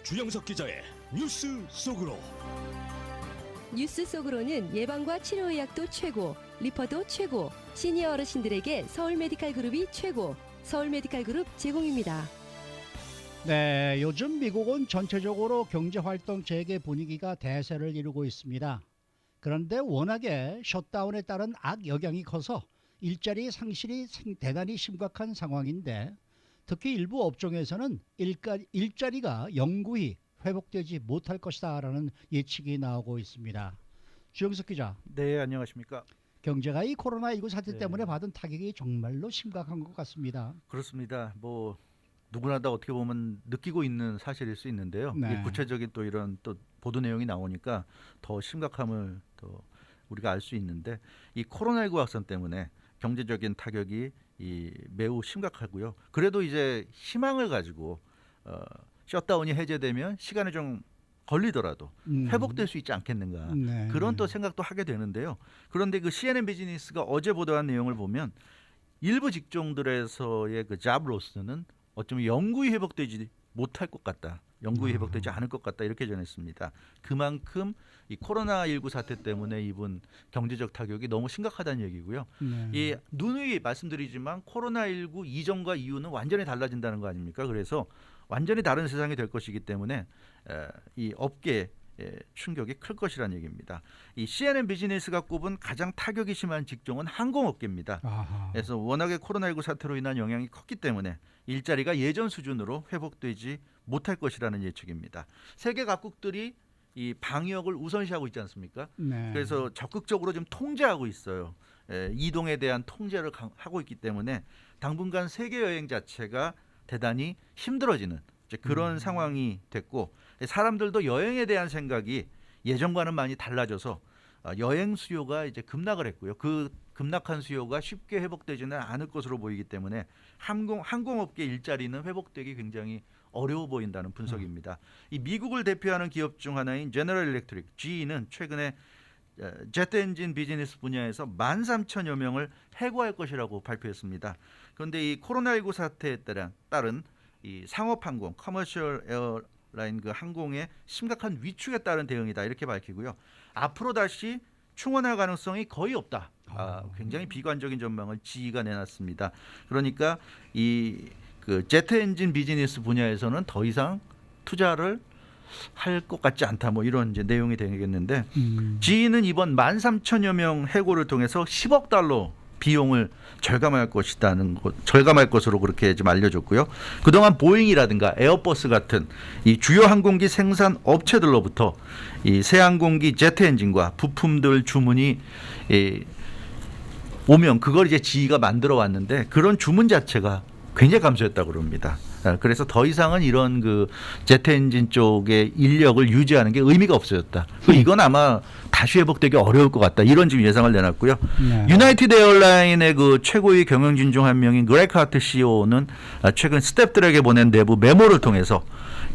주영석 기자의 뉴스 속으로. 뉴스 속으로는 예방과 치료의학도 최고, 리퍼도 최고, 시니어 어르신들에게 서울메디칼그룹이 최고, 서울메디칼그룹 제공입니다. 네, 요즘 미국은 전체적으로 경제활동 재개 분위기가 대세를 이루고 있습니다. 그런데 워낙에 셧다운에 따른 악영향이 커서 일자리 상실이 대단히 심각한 상황인데, 특히 일부 업종에서는 일자리가 영구히 회복되지 못할 것이다라는 예측이 나오고 있습니다. 주영석 기자, 네, 안녕하십니까. 경제가 이 코로나19 사태 네. 때문에 받은 타격이 정말로 심각한 것 같습니다. 그렇습니다. 뭐 누구나 다 어떻게 보면 느끼고 있는 사실일 수 있는데요. 네. 이 구체적인 또 이런 또 보도 내용이 나오니까 더 심각함을 더 우리가 알 수 있는데, 이 코로나19 확산 때문에 경제적인 타격이 매우 심각하고요. 그래도 이제 희망을 가지고 셧다운이 해제되면 시간이 좀 걸리더라도 회복될 수 있지 않겠는가, 네. 그런 또 생각도 하게 되는데요. 그런데 그 CNN 비즈니스가 어제 보도한 내용을 보면 일부 직종들에서의 그 잡로스는 어쩌면 영구히 회복되지 못할 것 같다, 영구히 회복되지 않을 것 같다, 이렇게 전했습니다. 그만큼 이 코로나19 사태 때문에 입은 경제적 타격이 너무 심각하다는 얘기고요. 네. 이 누누이 말씀드리지만 코로나19 이전과 이후는 완전히 달라진다는 거 아닙니까? 그래서 완전히 다른 세상이 될 것이기 때문에 이 업계에 충격이 클 것이라는 얘기입니다. 이 CNN 비즈니스가 꼽은 가장 타격이 심한 직종은 항공업계입니다. 아하. 그래서 워낙에 코로나19 사태로 인한 영향이 컸기 때문에 일자리가 예전 수준으로 회복되지 못할 것이라는 예측입니다. 세계 각국들이 이 방역을 우선시하고 있지 않습니까? 네. 그래서 적극적으로 좀 통제하고 있어요. 이동에 대한 통제를 하고 있기 때문에 당분간 세계 여행 자체가 대단히 힘들어지는 이제 그런 상황이 됐고, 사람들도 여행에 대한 생각이 예전과는 많이 달라져서 여행 수요가 이제 급락을 했고요. 그 급락한 수요가 쉽게 회복되지는 않을 것으로 보이기 때문에 항공업계 일자리는 회복되기 굉장히 어려워 보인다는 분석입니다. 이 미국을 대표하는 기업 중 하나인 제너럴 일렉트릭 GE는 최근에 제트 엔진 비즈니스 분야에서 13,000여 명을 해고할 것이라고 발표했습니다. 그런데 이 코로나19 사태에 따른 이 상업항공 커머셜 에어라인 그 항공의 심각한 위축에 따른 대응이다, 이렇게 밝히고요. 앞으로 다시 충원할 가능성이 거의 없다. 굉장히 비관적인 전망을 GE가 내놨습니다. 그러니까 그 제트 엔진 비즈니스 분야에서는 더 이상 투자를 할 것 같지 않다, 뭐 이런 이제 내용이 되겠는데, GE는 이번 13,000여 명 해고를 통해서 10억 달러 비용을 절감할 것으로 그렇게 좀 알려졌고요. 그동안 보잉이라든가 에어버스 같은 이 주요 항공기 생산 업체들로부터 이 새 항공기 제트 엔진과 부품들 주문이 오면 그걸 이제 GE가 만들어 왔는데, 그런 주문 자체가 굉장히 감소했다고 그럽니다. 그래서 더 이상은 이런 그 제트 엔진 쪽의 인력을 유지하는 게 의미가 없어졌다. 이건 아마 다시 회복되기 어려울 것 같다, 이런 지금 예상을 내놨고요. 네. 유나이티드 에어라인의 그 최고위 경영진 중 한 명인 그레그 하트 CEO는 최근 스태프들에게 보낸 내부 메모를 통해서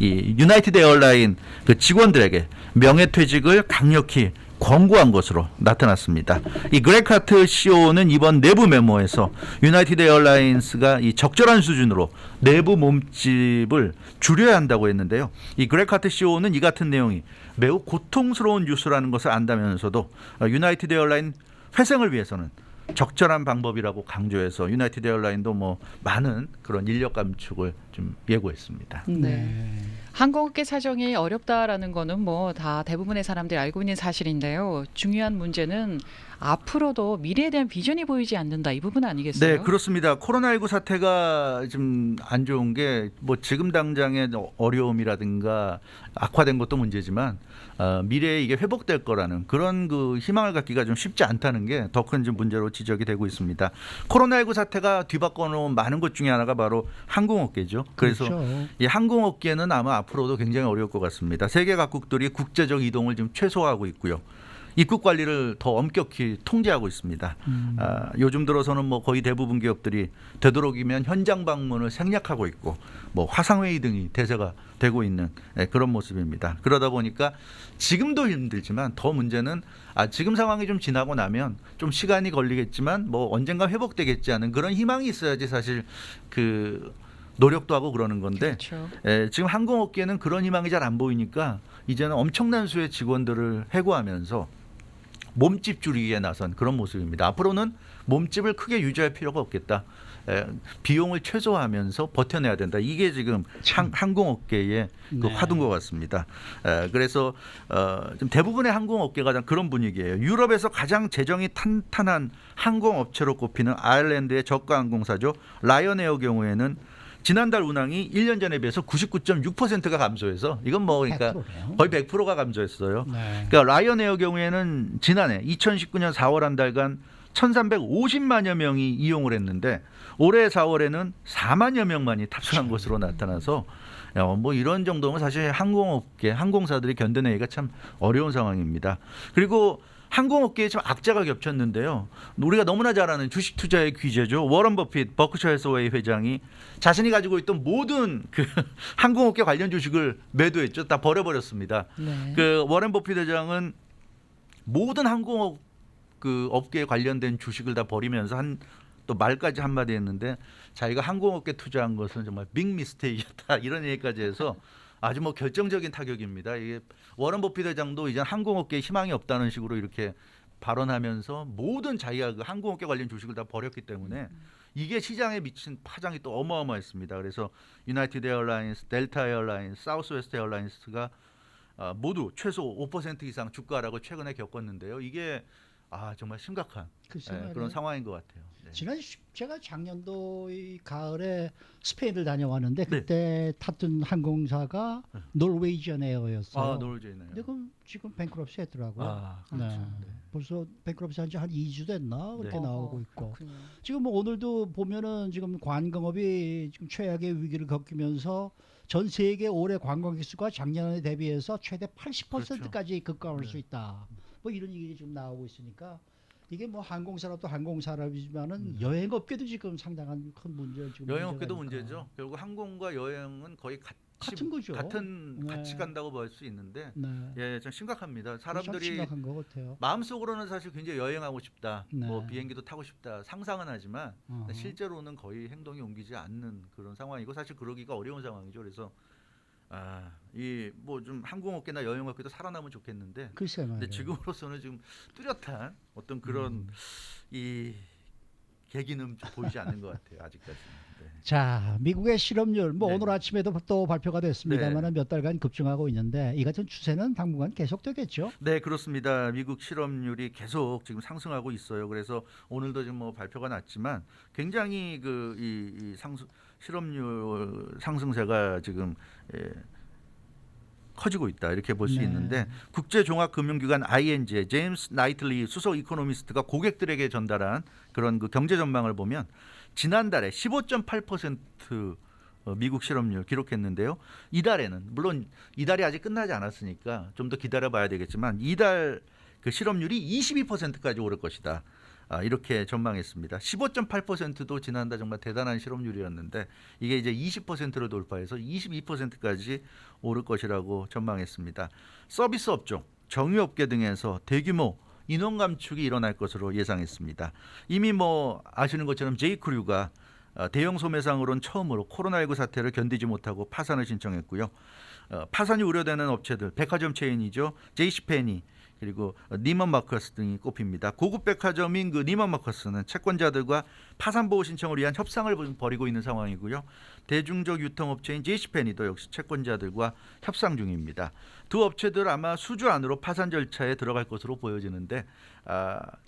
이 유나이티드 에어라인 그 직원들에게 명예퇴직을 강력히 권고한 것으로 나타났습니다. 이 그레그 하트 CEO는 이번 내부 메모에서 유나이티드 에어라인스가 이 적절한 수준으로 내부 몸집을 줄여야 한다고 했는데요. 이 그레그 하트 CEO는 이 같은 내용이 매우 고통스러운 뉴스라는 것을 안다면서도 유나이티드 에어라인 회생을 위해서는 적절한 방법이라고 강조해서 유나이티드 에어라인도 뭐 많은 그런 인력 감축을 좀 예고했습니다. 네. 항공업계 사정이 어렵다라는 거는 뭐 다 대부분의 사람들이 알고 있는 사실인데요. 중요한 문제는 앞으로도 미래에 대한 비전이 보이지 않는다, 이 부분 아니겠어요? 네, 그렇습니다. 코로나19 사태가 좀 안 좋은 게 뭐 지금 당장의 어려움이라든가 악화된 것도 문제지만 미래에 이게 회복될 거라는 그런 그 희망을 갖기가 좀 쉽지 않다는 게 더 큰 문제로 지적이 되고 있습니다. 코로나19 사태가 뒤바꿔 놓은 많은 것 중에 하나가 바로 항공업계죠. 그래서 그렇죠. 이 항공업계는 아마 앞으로도 굉장히 어려울 것 같습니다. 세계 각국들이 국제적 이동을 지금 최소화하고 있고요. 입국 관리를 더 엄격히 통제하고 있습니다. 요즘 들어서는 뭐 거의 대부분 기업들이 되도록이면 현장 방문을 생략하고 있고, 뭐 화상회의 등이 대세가 되고 있는 그런 모습입니다. 그러다 보니까 지금도 힘들지만 더 문제는 지금 상황이 좀 지나고 나면 좀 시간이 걸리겠지만 뭐 언젠가 회복되겠지 하는 그런 희망이 있어야지 사실 그 노력도 하고 그러는 건데 그렇죠. 지금 항공업계는 그런 희망이 잘 안 보이니까 이제는 엄청난 수의 직원들을 해고하면서 몸집 줄이기에 나선 그런 모습입니다. 앞으로는 몸집을 크게 유지할 필요가 없겠다. 비용을 최소화하면서 버텨내야 된다. 이게 지금 항공업계의 그 네. 화두인 것 같습니다. 그래서 지금 대부분의 항공업계가 그런 분위기예요. 유럽에서 가장 재정이 탄탄한 항공업체로 꼽히는 아일랜드의 저가 항공사죠. 라이언에어 경우에는 지난달 운항이 1년 전에 비해서 99.6%가 감소해서 이건 뭐 그러니까 100%네요. 거의 100%가 감소했어요. 네. 그러니까 라이언에어 경우에는 지난해 2019년 4월 한 달간 1,350만여 명이 이용을 했는데 올해 4월에는 4만여 명만이 탑승한 것으로 나타나서 뭐 이런 정도면 사실 항공업계, 항공사들이 견뎌내기가 참 어려운 상황입니다. 그리고 항공업계에 좀 악재가 겹쳤는데요. 우리가 너무나 잘 아는 주식 투자의 귀재죠. 워런 버핏 버크셔 해서웨이 회장이 자신이 가지고 있던 모든 그 항공업계 관련 주식을 매도했죠. 다 버려버렸습니다. 네. 그 워런 버핏 회장은 모든 항공업 그 업계에 관련된 주식을 다 버리면서 또 말까지 한마디 했는데 자기가 항공업계 투자한 것은 정말 빅 미스테이크였다 이런 얘기까지 해서 아주 뭐 결정적인 타격입니다. 이게 워런 버핏 회장도 이제 항공업계에 희망이 없다는 식으로 이렇게 발언하면서 모든 자기가 그 항공업계 관련 주식을 다 버렸기 때문에 이게 시장에 미친 파장이 또 어마어마했습니다. 그래서 유나이티드 에어라인스, 델타 에어라인스, 사우스웨스트 에어라인스가 모두 최소 5% 이상 주가락을 최근에 겪었는데요. 이게 정말 심각한 글쎄요. 그런 상황인 것 같아요. 네. 제가 작년도 이 가을에 스페인을 다녀왔는데 그때 탔던 항공사가 노르웨이전 에어였어요. 노르웨이네요. 근데 그럼 지금 뱅크럽시 했더라고요. 네. 그렇죠. 벌써 뱅크럽시 한지 한 2주 됐나 그렇게 네. 나오고 있고. 그렇군요. 지금 뭐 오늘도 보면은 지금 관광업이 지금 최악의 위기를 겪으면서 전 세계 올해 관광객 수가 작년에 대비해서 최대 80%까지 급감할 수 있다. 뭐 이런 얘기 지금 나오고 있으니까 이게 뭐 항공산업도 항공산업이지만은 여행업계도 지금 상당한 큰 문제 지금 여행업계도 문제가 문제죠. 결국 항공과 여행은 거의 같은 거죠. 같은 네. 같이 간다고 볼 수 있는데 네. 좀 심각합니다. 참 사람들이 심각한 것 같아요. 마음속으로는 사실 굉장히 여행하고 싶다, 네. 뭐 비행기도 타고 싶다 상상은 하지만 어허. 실제로는 거의 행동이 옮기지 않는 그런 상황이고 사실 그러기가 어려운 상황이죠. 그래서 이 뭐 좀 항공업계나 여행업계도 살아나면 좋겠는데 글쎄 말이에요. 근데 지금으로서는 지금 뚜렷한 어떤 그런 이 계기는 좀 보이지 않는 것 같아요. 아직까지는. 네. 자, 미국의 실업률 뭐 네. 오늘 아침에도 또 발표가 됐습니다만 몇 달간 급증하고 있는데 이 같은 추세는 당분간 계속되겠죠. 네, 그렇습니다. 미국 실업률이 계속 지금 상승하고 있어요. 그래서 오늘도 지금 뭐 발표가 났지만 굉장히 이 실업률 상승세가 지금 커지고 있다 이렇게 볼 수 네. 있는데 국제종합금융기관 ING의 제임스 나이틀리 수석 이코노미스트가 고객들에게 전달한 그런 그 경제 전망을 보면 지난달에 15.8% 미국 실업률 기록했는데요. 이달에는 물론 이달이 아직 끝나지 않았으니까 좀 더 기다려봐야 되겠지만 이달 그 실업률이 22%까지 오를 것이다. 이렇게 전망했습니다. 15.8%도 지난달 정말 대단한 실업률이었는데 이게 이제 20%를 돌파해서 22%까지 오를 것이라고 전망했습니다. 서비스 업종, 정유업계 등에서 대규모 인원 감축이 일어날 것으로 예상했습니다. 이미 뭐 아시는 것처럼 제이크류가 대형 소매상으로는 처음으로 코로나19 사태를 견디지 못하고 파산을 신청했고요. 파산이 우려되는 업체들, 백화점 체인이죠. 제이시페니 그리고 니먼 마커스 등이 꼽힙니다. 고급 백화점인 그 니먼 마커스는 채권자들과 파산 보호 신청을 위한 협상을 벌이고 있는 상황이고요. 대중적 유통업체인 제이시페니도 역시 채권자들과 협상 중입니다. 두 업체들 아마 수주 안으로 파산 절차에 들어갈 것으로 보여지는데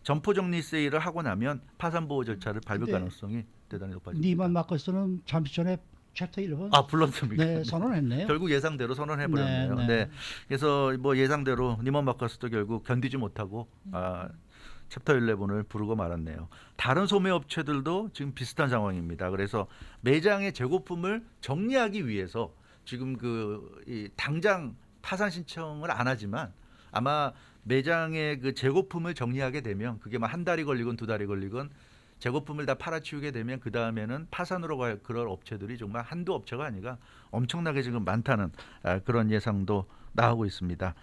점포 정리 세일을 하고 나면 파산 보호 절차를 밟을 근데 가능성이 대단히 높아집니다. 니만 마커스는 잠시 전에 챕터 11 불렀습니까? 네, 선언했네요. 결국 예상대로 선언해버렸네요. 네, 네, 네. 그래서 뭐 예상대로 니먼 마커스도 결국 견디지 못하고 챕터 11을 부르고 말았네요. 다른 소매 업체들도 지금 비슷한 상황입니다. 그래서 매장의 재고품을 정리하기 위해서 지금 이 당장 파산 신청을 안 하지만 아마 매장의 그 재고품을 정리하게 되면 그게 막 한 달이 걸리건 두 달이 걸리건 재고품을 다 팔아치우게 되면 그 다음에는 파산으로 갈 그런 업체들이 정말 한두 업체가 아니라 엄청나게 지금 많다는 그런 예상도 나오고 있습니다.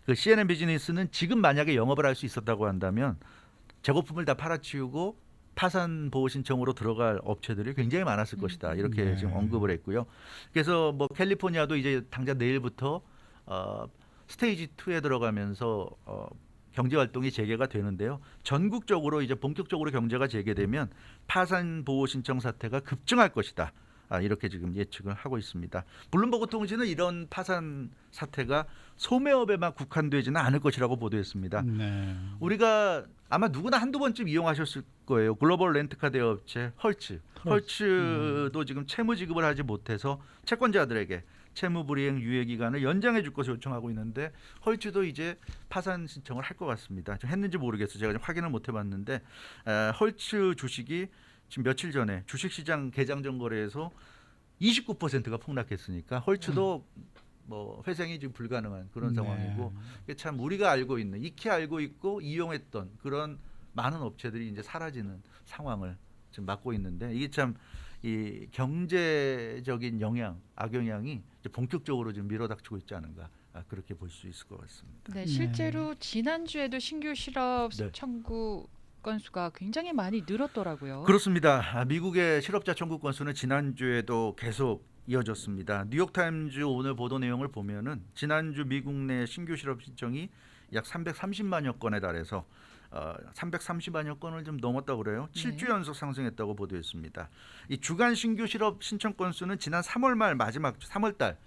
그 CNN 비즈니스는 지금 만약에 영업을 할 수 있었다고 한다면 재고품을 다 팔아치우고 파산 보호 신청으로 들어갈 업체들이 굉장히 많았을 것이다. 이렇게 네. 지금 언급을 했고요. 그래서 뭐 캘리포니아도 이제 당장 내일부터 스테이지 2에 들어가면서 경제 활동이 재개가 되는데요. 전국적으로 이제 본격적으로 경제가 재개되면 파산 보호 신청 사태가 급증할 것이다. 이렇게 지금 예측을 하고 있습니다. 블룸버그 통신은 이런 파산 사태가 소매업에만 국한되지는 않을 것이라고 보도했습니다. 네. 우리가 아마 누구나 한두 번쯤 이용하셨을 거예요. 글로벌 렌트카 대여업체 헐츠. 헐츠도 지금 채무 지급을 하지 못해서 채권자들에게 채무 불이행 유예 기간을 연장해 줄 것을 요청하고 있는데 헐츠도 이제 파산 신청을 할 것 같습니다. 좀 했는지 모르겠어요. 제가 좀 확인을 못 해봤는데 헐츠 주식이 지금 며칠 전에 주식시장 개장전 거래에서 29%가 폭락했으니까 헐츠도 뭐 회생이 지금 불가능한 그런 네. 상황이고 이게 참 우리가 알고 있는 익히 알고 있고 이용했던 그런 많은 업체들이 이제 사라지는 상황을 지금 맞고 있는데 이게 참 이 경제적인 영향, 악영향이 이제 본격적으로 지금 밀어닥치고 있지 않은가 그렇게 볼 수 있을 것 같습니다. 네, 실제로 지난주에도 신규 실업 네. 청구 건수가 굉장히 많이 늘었더라고요. 그렇습니다. 미국의 실업자 청구 건수는 지난주에도 계속 이어졌습니다. 뉴욕타임즈 오늘 보도 내용을 보면은 지난주 미국 내 신규 실업 신청이 약 330만여 건에 달해서 330만여 건을 좀 넘었다고 그래요. 7주 연속 상승했다고 보도했습니다. 이 주간 신규 실업 신청 건수는 지난 3월 말 마지막 주 3월 달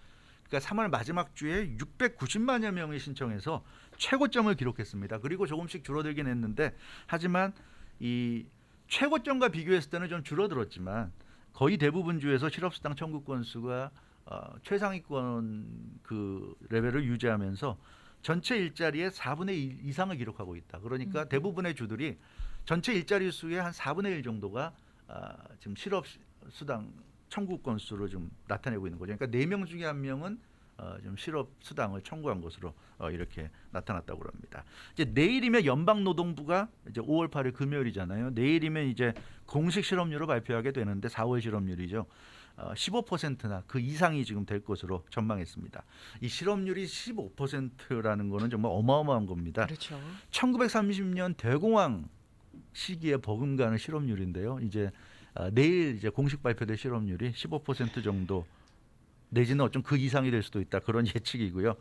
그러니까 3월 마지막 주에 690만여 명이 신청해서 최고점을 기록했습니다. 그리고 조금씩 줄어들긴 했는데 하지만 이 최고점과 비교했을 때는 좀 줄어들었지만 거의 대부분 주에서 실업수당 청구 건수가 최상위권 그 레벨을 유지하면서 전체 일자리의 4분의 1 이상을 기록하고 있다. 그러니까 대부분의 주들이 전체 일자리 수의 한 4분의 1 정도가 지금 실업수당 청구 건수로 좀 나타내고 있는 거죠. 그러니까 4명 중에 1명은 좀 실업수당을 청구한 것으로 이렇게 나타났다고 합니다. 이제 내일이면 연방노동부가 이제 5월 8일 금요일이잖아요. 내일이면 이제 공식 실업률을 발표하게 되는데 4월 실업률이죠. 15%나 그 이상이 지금 될 것으로 전망했습니다. 이 실업률이 15%라는 거는 정말 어마어마한 겁니다. 그렇죠. 1930년 대공황 시기에 버금가는 실업률인데요. 이제 내일 이제 공식 발표될 실업률이 15% 정도 내지는 어쩜 그 이상이 될 수도 있다. 그런 예측이고요.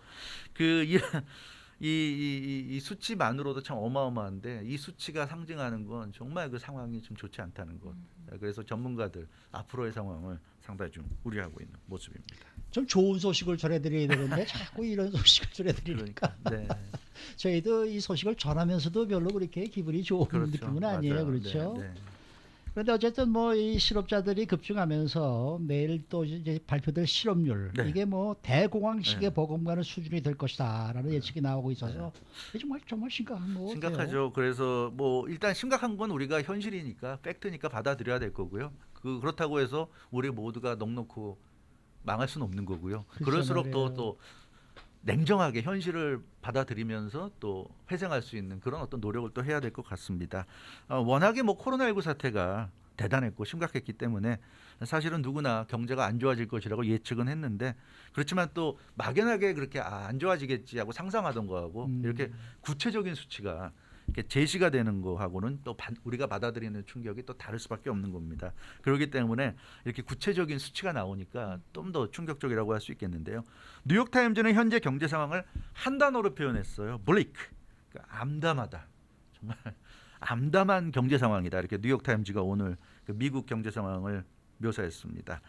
이 수치만으로도 참 어마어마한데 이 수치가 상징하는 건 정말 그 상황이 좀 좋지 않다는 것. 그래서 전문가들 앞으로의 상황을 상당히 좀 우려하고 있는 모습입니다. 좀 좋은 소식을 전해드려야 되는데 자꾸 이런 소식을 전해드리니까 그러니까, 네. 저희도 이 소식을 전하면서도 별로 그렇게 기분이 좋은 그렇죠. 느낌은 아니에요. 맞아요. 그렇죠? 네, 네. 그런데 어쨌든 뭐 이 실업자들이 급증하면서 내일 또 이제 발표될 실업률 네. 이게 뭐 대공황식의 네. 버금가는 수준이 될 것이다라는 예측이 나오고 있어서 이게 정말 심각한 거 같아요. 심각하죠. 그래서 뭐 일단 심각한 건 우리가 현실이니까 팩트니까 받아들여야 될 거고요. 그렇다고 해서 우리 모두가 넉넉고 망할 수는 없는 거고요. 글쎄 그럴수록 말이에요. 또 냉정하게 현실을 받아들이면서 또 회생할 수 있는 그런 어떤 노력을 또 해야 될 것 같습니다. 워낙에 뭐 코로나19 사태가 대단했고 심각했기 때문에 사실은 누구나 경제가 안 좋아질 것이라고 예측은 했는데 그렇지만 또 막연하게 그렇게 안 좋아지겠지 하고 상상하던 거하고 이렇게 구체적인 수치가 이렇게 제시가 되는 거하고는 또 우리가 받아들이는 충격이 또 다를 수밖에 없는 겁니다. 그렇기 때문에 이렇게 구체적인 수치가 나오니까 좀 더 충격적이라고 할 수 있겠는데요. 뉴욕타임즈는 현재 경제 상황을 한 단어로 표현했어요. bleak. 그러니까 암담하다. 정말 암담한 경제 상황이다. 이렇게 뉴욕타임즈가 오늘 그 미국 경제 상황을 묘사했습니다.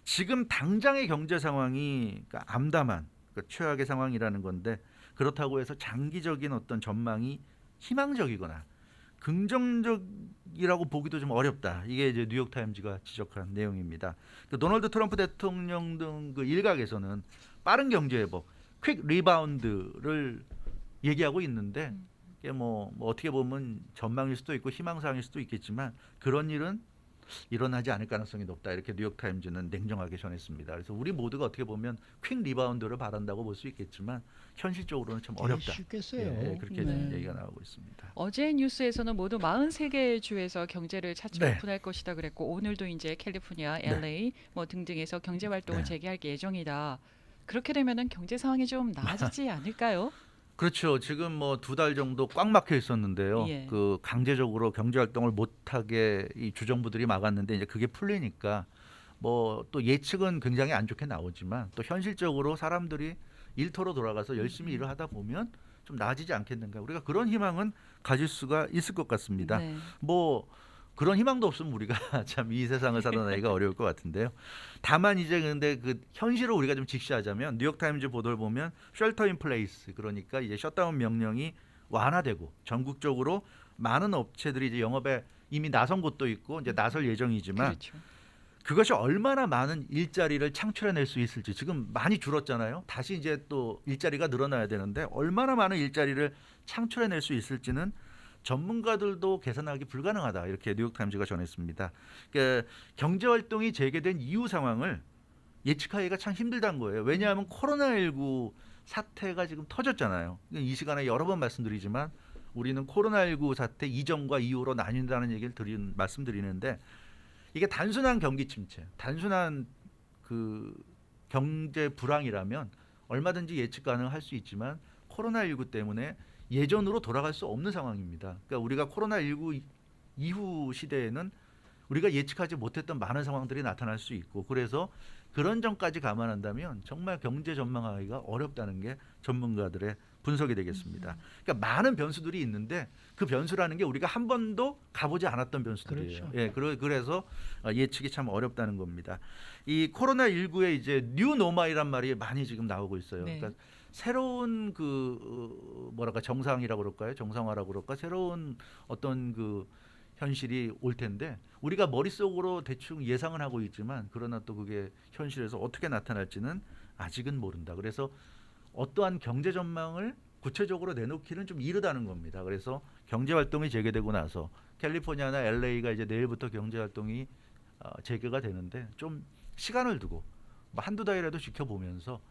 지금 당장의 경제 상황이 그러니까 암담한 그러니까 최악의 상황이라는 건데 그렇다고 해서 장기적인 어떤 전망이 희망적이거나 긍정적이라고 보기도 좀 어렵다. 이게 이제 뉴욕타임즈가 지적한 내용입니다. 그 도널드 트럼프 대통령 등 그 일각에서는 빠른 경제 회복, 퀵 리바운드를 얘기하고 있는데 이게 뭐 어떻게 보면 전망일 수도 있고 희망사항일 수도 있겠지만 그런 일은 일어나지 않을 가능성이 높다. 이렇게 뉴욕타임즈는 냉정하게 전했습니다. 그래서 우리 모두가 어떻게 보면 퀵 리바운드를 바란다고 볼 수 있겠지만 현실적으로는 참 어렵다. 쉽겠어요. 예, 그렇게 네. 얘기가 나오고 있습니다. 어제 뉴스에서는 모두 43개의 주에서 경제를 차츰 네. 오픈할 것이다 그랬고 오늘도 이제 캘리포니아, LA 뭐 등등에서 경제 활동을 네. 재개할 예정이다. 그렇게 되면은 경제 상황이 좀 나아지지 않을까요? 그렇죠. 지금 뭐 2달 정도 꽉 막혀 있었는데요. 예. 그 강제적으로 경제 활동을 못하게 이 주정부들이 막았는데 이제 그게 풀리니까 뭐 또 예측은 굉장히 안 좋게 나오지만 또 현실적으로 사람들이 일터로 돌아가서 열심히 일을 하다 보면 좀 나아지지 않겠는가. 우리가 그런 희망은 가질 수가 있을 것 같습니다. 네. 뭐 그런 희망도 없으면 우리가 참 이 세상을 살아나기가 어려울 것 같은데요. 다만 이제 근데 그 현실을 우리가 좀 직시하자면 뉴욕타임즈 보도를 보면 쉘터 인 플레이스, 그러니까 이제 셧다운 명령이 완화되고 전국적으로 많은 업체들이 이제 영업에 이미 나선 곳도 있고 이제 나설 예정이지만 그렇죠. 그것이 얼마나 많은 일자리를 창출해낼 수 있을지, 지금 많이 줄었잖아요. 다시 이제 또 일자리가 늘어나야 되는데 얼마나 많은 일자리를 창출해낼 수 있을지는 전문가들도 계산하기 불가능하다, 이렇게 뉴욕타임즈가 전했습니다. 그러니까 경제 활동이 재개된 이후 상황을 예측하기가 참 힘들다는 거예요. 왜냐하면 코로나19 사태가 지금 터졌잖아요. 이 시간에 여러 번 말씀드리지만 우리는 코로나19 사태 이전과 이후로 나뉜다는 얘기를 말씀드리는데, 이게 단순한 경기 침체, 단순한 그 경제 불황이라면 얼마든지 예측 가능할 수 있지만 코로나19 때문에 예전으로 돌아갈 수 없는 상황입니다. 그러니까 우리가 코로나19 이후 시대에는 우리가 예측하지 못했던 많은 상황들이 나타날 수 있고, 그래서 그런 점까지 감안한다면 정말 경제 전망하기가 어렵다는 게 전문가들의 분석이 되겠습니다. 그러니까 많은 변수들이 있는데 그 변수라는 게 우리가 한 번도 가보지 않았던 변수들이에요. 그렇죠. 예, 그래서 예측이 참 어렵다는 겁니다. 이 코로나19에 이제 뉴 노멀이란 말이 많이 지금 나오고 있어요. 네. 그러니까 새로운 뭐랄까 정상이라고 그럴까요? 정상화라고 그럴까? 새로운 어떤 그 현실이 올 텐데 우리가 머릿속으로 대충 예상은 하고 있지만 그러나 또 그게 현실에서 어떻게 나타날지는 아직은 모른다. 그래서 어떠한 경제 전망을 구체적으로 내놓기는 좀 이르다는 겁니다. 그래서 경제 활동이 재개되고 나서 캘리포니아나 LA가 이제 내일부터 경제 활동이 재개가 되는데 좀 시간을 두고 뭐 한두 달이라도 지켜보면서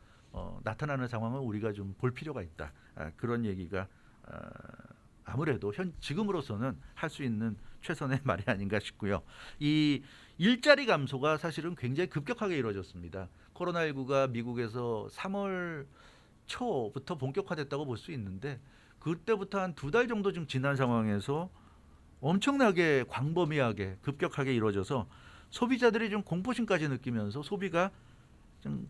나타나는 상황을 우리가 좀 볼 필요가 있다. 그런 얘기가 아무래도 지금으로서는 할 수 있는 최선의 말이 아닌가 싶고요. 이 일자리 감소가 사실은 굉장히 급격하게 이루어졌습니다. 코로나19가 미국에서 3월 초부터 본격화됐다고 볼 수 있는데 그때부터 한 2달 정도 좀 지난 상황에서 엄청나게 광범위하게 급격하게 이루어져서 소비자들이 좀 공포심까지 느끼면서 소비가 좀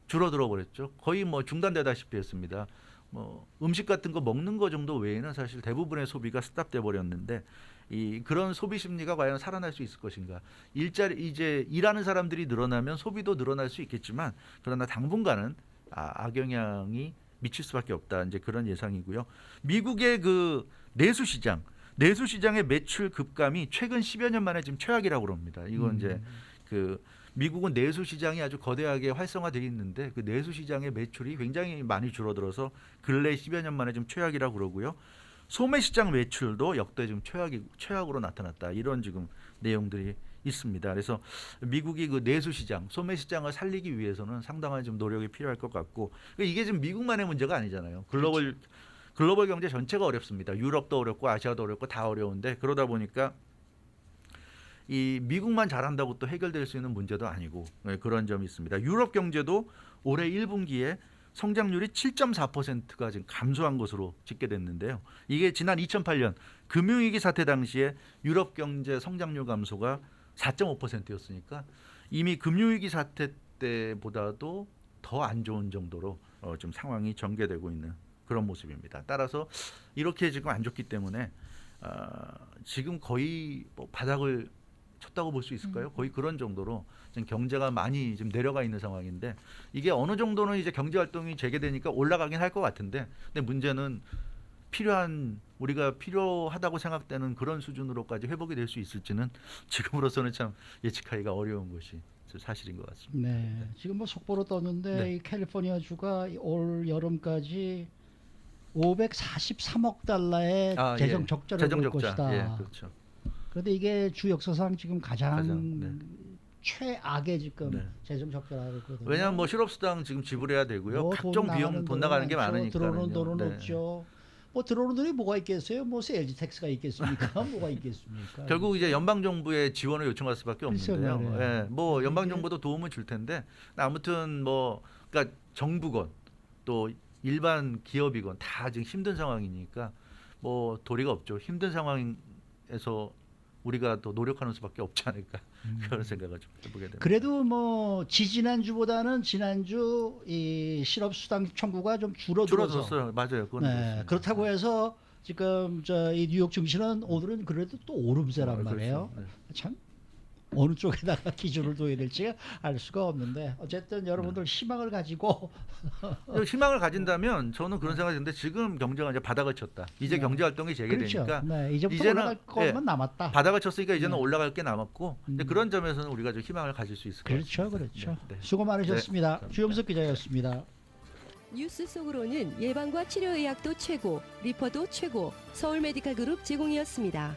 줄어들어 버렸죠. 거의 뭐 중단되다시피 했습니다. 뭐 음식 같은 거 먹는 거 정도 외에는 사실 대부분의 소비가 스탑돼 버렸는데 그런 소비 심리가 과연 살아날 수 있을 것인가? 이제 일하는 사람들이 늘어나면 소비도 늘어날 수 있겠지만 그러나 당분간은 악영향이 미칠 수밖에 없다. 이제 그런 예상이고요. 미국의 그 내수 시장의 매출 급감이 최근 10여 년 만에 지금 최악이라고 그럽니다. 이건 이제 그 미국은 내수 시장이 아주 거대하게 활성화되어 있는데 그 내수 시장의 매출이 굉장히 많이 줄어들어서 근래 10여 년 만에 좀 최악이라고 그러고요. 소매 시장 매출도 역대 지금 최악으로 나타났다. 이런 지금 내용들이 있습니다. 그래서 미국이 그 내수 시장, 소매 시장을 살리기 위해서는 상당한 좀 노력이 필요할 것 같고, 이게 지금 미국만의 문제가 아니잖아요. 글로벌 경제 전체가 어렵습니다. 유럽도 어렵고 아시아도 어렵고 다 어려운데 그러다 보니까 이 미국만 잘한다고 또 해결될 수 있는 문제도 아니고 그런 점이 있습니다. 유럽 경제도 올해 1분기에 성장률이 7.4%가 지금 감소한 것으로 집계됐는데요. 이게 지난 2008년 금융위기 사태 당시에 유럽 경제 성장률 감소가 4.5%였으니까 이미 금융위기 사태 때보다도 더 안 좋은 정도로 좀 상황이 전개되고 있는 그런 모습입니다. 따라서 이렇게 지금 안 좋기 때문에 지금 거의 뭐 바닥을 쳤다고 볼 수 있을까요? 거의 그런 정도로 지금 경제가 많이 지금 내려가 있는 상황인데 이게 어느 정도는 이제 경제 활동이 재개되니까 올라가긴 할 것 같은데, 근데 문제는 우리가 필요하다고 생각되는 그런 수준으로까지 회복이 될 수 있을지는 지금으로서는 참 예측하기가 어려운 것이 사실인 것 같습니다. 네, 지금 뭐 속보로 떴는데 네. 이 캘리포니아 주가 올 여름까지 543억 달러의 재정 적자를 재정 볼 적자. 것이다. 예, 그렇죠. 그런데 이게 주 역사상 지금 가장 네. 최악의 지금 네. 재정 적자라고 했거든요. 왜냐하면 뭐 실업수당 지금 지불해야 되고요. 뭐 각종 비용 돈 나가는 게 많으니까. 들어오는 돈은 없죠. 뭐 들어오는 돈이 뭐가 있겠어요? 뭐 세일즈 텍스가 있겠습니까? 뭐가 있겠습니까? 결국 이제 연방 정부의 지원을 요청할 수밖에 없는데요. 글쎄요, 예, 뭐 연방 이게- 정부도 도움을 줄 텐데 아무튼 뭐 그러니까 정부건 또 일반 기업이건 다 지금 힘든 상황이니까 뭐 도리가 없죠. 힘든 상황에서 우리가 더 노력하는 수밖에 없지 않을까 그런 생각을 좀 해보게 됩니다. 그래도 뭐 지지난주보다는 지난주 이 실업수당 청구가 좀 줄어들어서 줄어들었어요. 맞아요. 그건 네, 그렇습니다. 그렇다고 해서 지금 이 뉴욕 증시는 오늘은 그래도 또 오름세란 말이에요. 그렇죠. 참 어느 쪽에다가 기준을 둬야 될지 알 수가 없는데 어쨌든 여러분들 희망을 가지고 희망을 가진다면 저는 그런 생각이 드는데 지금 경제가 이제 바닥을 쳤다. 이제 네. 경제 활동이 재개되니까 그렇죠. 네, 이제부터 이제는- 올라갈 것만 남았다. 바닥을 쳤으니까 이제는 네. 올라갈 게 남았고 근데 그런 점에서는 우리가 좀 희망을 가질 수 있을 것 그렇죠, 같습니다. 그렇죠. 네, 네. 수고 많으셨습니다. 감사합니다. 주영석 기자였습니다. 뉴스 속으로는 예방과 치료 의학도 최고, 리퍼도 최고, 서울 메디칼 그룹 제공이었습니다.